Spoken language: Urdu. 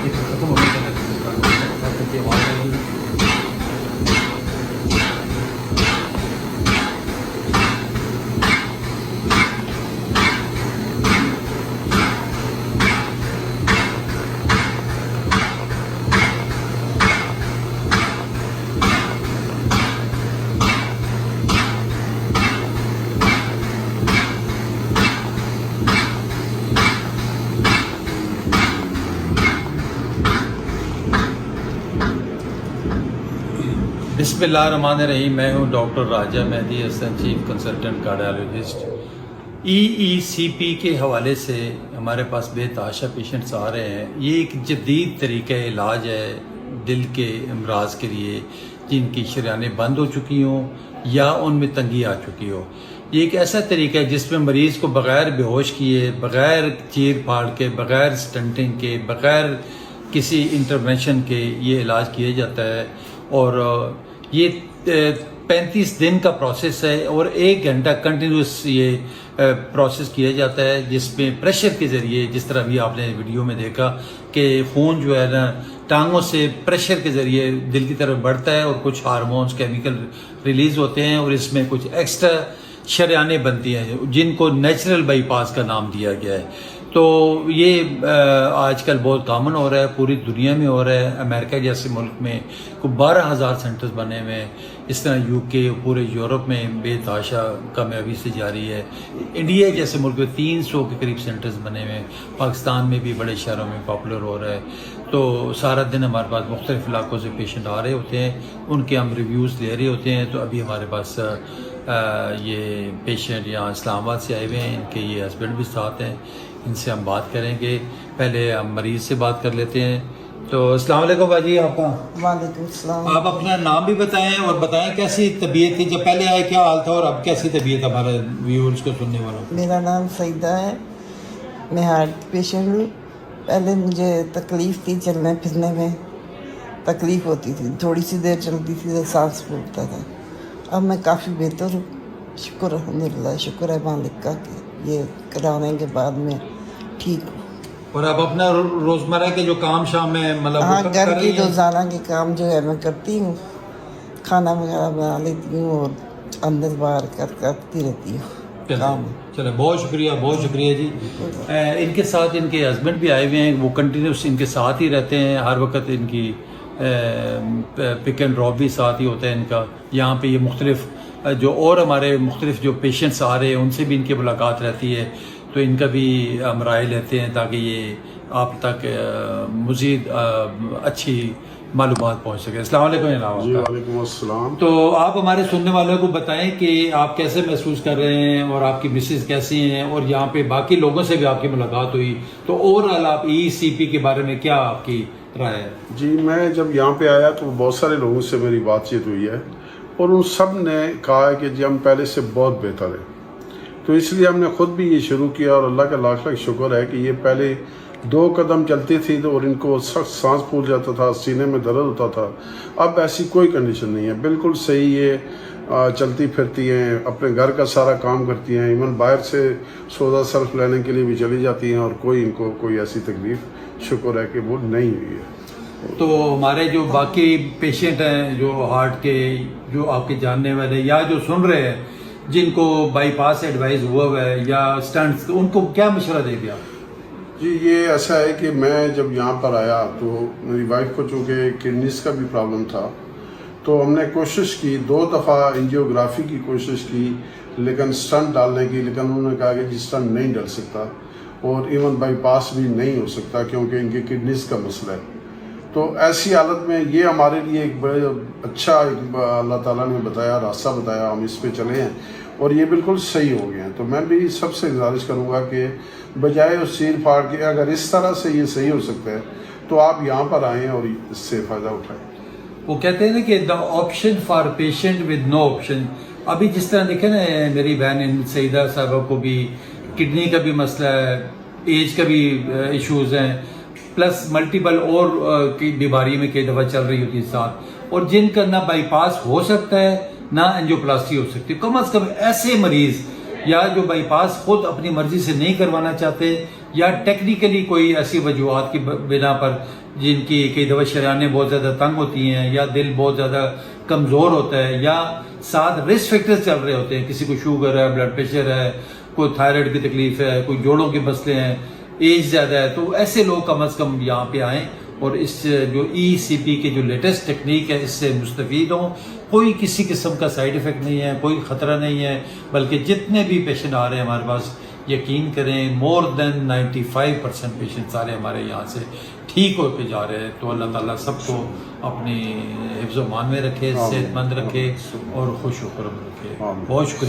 ختم ہونے کا آواز آئے گی. بسم اللہ الرحمن الرحیم. میں ہوں ڈاکٹر راجہ مہدی حسن, چیف کنسلٹنٹ کارڈیالوجسٹ. ای پی کے حوالے سے ہمارے پاس بے تحاشا پیشنٹس آ رہے ہیں. یہ ایک جدید طریقہ علاج ہے دل کے امراض کے لیے جن کی شریانیں بند ہو چکی ہوں یا ان میں تنگی آ چکی ہو. یہ ایک ایسا طریقہ ہے جس میں مریض کو بغیر بے ہوش کیے, بغیر چیر پھاڑ کے, بغیر سٹنٹنگ کے, بغیر کسی انٹرونشن کے یہ علاج کیا جاتا ہے. اور یہ 35 دن کا پروسیس ہے اور 1 گھنٹہ کنٹینیوس یہ پروسیس کیا جاتا ہے, جس میں پریشر کے ذریعے, جس طرح بھی آپ نے ویڈیو میں دیکھا کہ خون جو ہے نا ٹانگوں سے پریشر کے ذریعے دل کی طرف بڑھتا ہے اور کچھ ہارمونز کیمیکل ریلیز ہوتے ہیں اور اس میں کچھ ایکسٹرا شریانیں بنتی ہیں جن کو نیچرل بائی پاس کا نام دیا گیا ہے. تو یہ آج کل بہت کامن ہو رہا ہے, پوری دنیا میں ہو رہا ہے. امریکہ جیسے ملک میں کو 12,000 سینٹرز بنے ہوئے ہیں. اس طرح UK, پورے یورپ میں بے تحاشا کامیابی سے جاری ہے. انڈیا جیسے ملک میں 300 کے قریب سینٹرز بنے ہوئے ہیں. پاکستان میں بھی بڑے شہروں میں پاپولر ہو رہا ہے. تو سارا دن ہمارے پاس مختلف علاقوں سے پیشنٹ آ رہے ہوتے ہیں, ان کے ہم ریویوز لے رہے ہوتے ہیں. تو ابھی ہمارے پاس یہ پیشنٹ یہاں اسلام آباد سے آئے ہوئے ہیں, ان کے یہ ہسبینڈ بھی ساتھ ہیں, ان سے ہم بات کریں گے. پہلے ہم مریض سے بات کر لیتے ہیں. تو السلام علیکم باجی. آپ کا وعلیکم السلام. آپ اپنا نام بھی بتائیں اور بتائیں کیسی طبیعت تھی, جب پہلے آئے کیا حال تھا اور اب کیسی طبیعت ہے ہمارے ویورز کو سننے والوں. میرا نام سعیدہ ہے, میں ہارٹ پیشنٹ ہوں. پہلے مجھے تکلیف تھی, چلنے پھرنے میں تکلیف ہوتی تھی, تھوڑی سی دیر چلتی تھی تو سانس پھولتا تھا. اب میں کافی بہتر ہوں, شکر الحمدللہ, شکر ہے مالک کا کہ یہ کرانے کے بعد میں ٹھیک ہوں. اور اب اپنا روزمرہ کے جو کام شام ہے مطلب ہاں, گھر کی روزانہ کے کام جو ہے میں کرتی ہوں, کھانا وغیرہ بنا لیتی ہوں اور اندر باہر کرتی رہتی ہوں کام. چلے, بہت شکریہ, بہت شکریہ جی. ان کے ساتھ ان کے ہسبینڈ بھی آئے ہوئے ہیں, وہ کنٹینیوس ان کے ساتھ ہی رہتے ہیں ہر وقت. ان کی پک اینڈ ڈراپ بھی ساتھ ہی ہوتا ہے ان کا. یہاں پہ یہ مختلف جو اور ہمارے مختلف جو پیشنٹس آ رہے ہیں ان سے بھی ان کی ملاقات رہتی ہے, تو ان کا بھی ہم رائے لیتے ہیں تاکہ یہ آپ تک مزید اچھی معلومات پہنچ سکے. السلام علیکم جناب. جی وعلیکم السلام. تو آپ ہمارے سننے والوں کو بتائیں کہ آپ کیسے محسوس کر رہے ہیں اور آپ کی مسز کیسی ہیں, اور یہاں پہ باقی لوگوں سے بھی آپ کی ملاقات ہوئی, تو اوور آل آپ ECP کے بارے میں کیا آپ کی رائے ہے؟ جی میں جب یہاں پہ آیا تو بہت سارے لوگوں سے میری بات چیت ہوئی ہے اور ان سب نے کہا ہے کہ جی ہم پہلے سے بہت بہتر ہیں. تو اس لیے ہم نے خود بھی یہ شروع کیا اور اللہ کا لاکھ لاکھ شکر ہے کہ یہ پہلے 2 قدم چلتی تھی اور ان کو سخت سانس پھول جاتا تھا, سینے میں درد ہوتا تھا. اب ایسی کوئی کنڈیشن نہیں ہے, بالکل صحیح ہے, چلتی پھرتی ہیں, اپنے گھر کا سارا کام کرتی ہیں, ایون باہر سے سودا صرف لینے کے لیے بھی چلی جاتی ہیں, اور کوئی ان کو کوئی ایسی تکلیف شکر ہے کہ وہ نہیں ہوئی ہے. تو ہمارے جو باقی پیشنٹ ہیں جو ہارٹ کے, جو آپ کے جاننے والے یا جو سن رہے ہیں جن کو بائی پاس ایڈوائز ہوا ہے یا اسٹنٹس, ان کو کیا مشورہ دے دیا؟ جی یہ ایسا ہے کہ میں جب یہاں پر آیا تو میری وائف کو چونکہ کڈنیز کا بھی پرابلم تھا, تو ہم نے کوشش کی 2 دفعہ انجیوگرافی کی کوشش کی, لیکن اسٹنٹ ڈالنے کی, لیکن انہوں نے کہا کہ جی اسٹنٹ نہیں ڈال سکتا اور ایون بائی پاس بھی نہیں ہو سکتا کیونکہ ان کی کڈنیز کا مسئلہ ہے. تو ایسی حالت میں یہ ہمارے لیے ایک بڑے اچھا اللہ تعالیٰ نے بتایا, راستہ بتایا, ہم اس پہ چلے ہیں اور یہ بالکل صحیح ہو گئے ہیں. تو میں بھی سب سے گزارش کروں گا کہ بجائے اس چیر پھاڑ کے, اگر اس طرح سے یہ صحیح ہو سکتا ہے تو آپ یہاں پر آئیں اور اس سے فائدہ اٹھائیں. وہ کہتے ہیں نا کہ دا option for patient with no option. ابھی جس طرح دیکھیں نا, میری بہن سعیدہ صاحبہ کو بھی کڈنی کا بھی مسئلہ ہے, ایج کا بھی ایشوز ہیں, پلس ملٹیپل اور کی بیماری میں کئی دفعہ چل رہی ہوتی ہے ساتھ, اور جن کا نہ بائی پاس ہو سکتا ہے نہ انجیوپلاسٹی ہو سکتی ہے. کم از کم ایسے مریض یا جو بائی پاس خود اپنی مرضی سے نہیں کروانا چاہتے یا ٹیکنیکلی کوئی ایسی وجوہات کی بنا پر جن کی کئی دفعہ شریانیں بہت زیادہ تنگ ہوتی ہیں یا دل بہت زیادہ کمزور ہوتا ہے یا ساتھ رسک فیکٹر چل رہے ہوتے ہیں، کسی کو شوگر ہے، بلڈ پریشر ہے، کوئی تھائرائڈ کی تکلیف ہے، کوئی جوڑوں کے مسئلے ہیں، ایج زیادہ ہے، تو ایسے لوگ کم از کم یہاں پہ آئیں اور اس جو ECP کے جو لیٹسٹ ٹیکنیک ہے اس سے مستفید ہوں۔ کوئی کسی قسم کا سائیڈ ایفیکٹ نہیں ہے، کوئی خطرہ نہیں ہے، بلکہ جتنے بھی پیشنٹ آ رہے ہیں ہمارے پاس یقین کریں مور دین 95% پیشنٹ سارے ہمارے یہاں سے ٹھیک ہو کے جا رہے ہیں۔ تو اللہ تعالیٰ سب کو اپنی حفظ و امان میں رکھے، صحت مند رکھے اور خوش و خرم رکھے۔ بہت شکریہ۔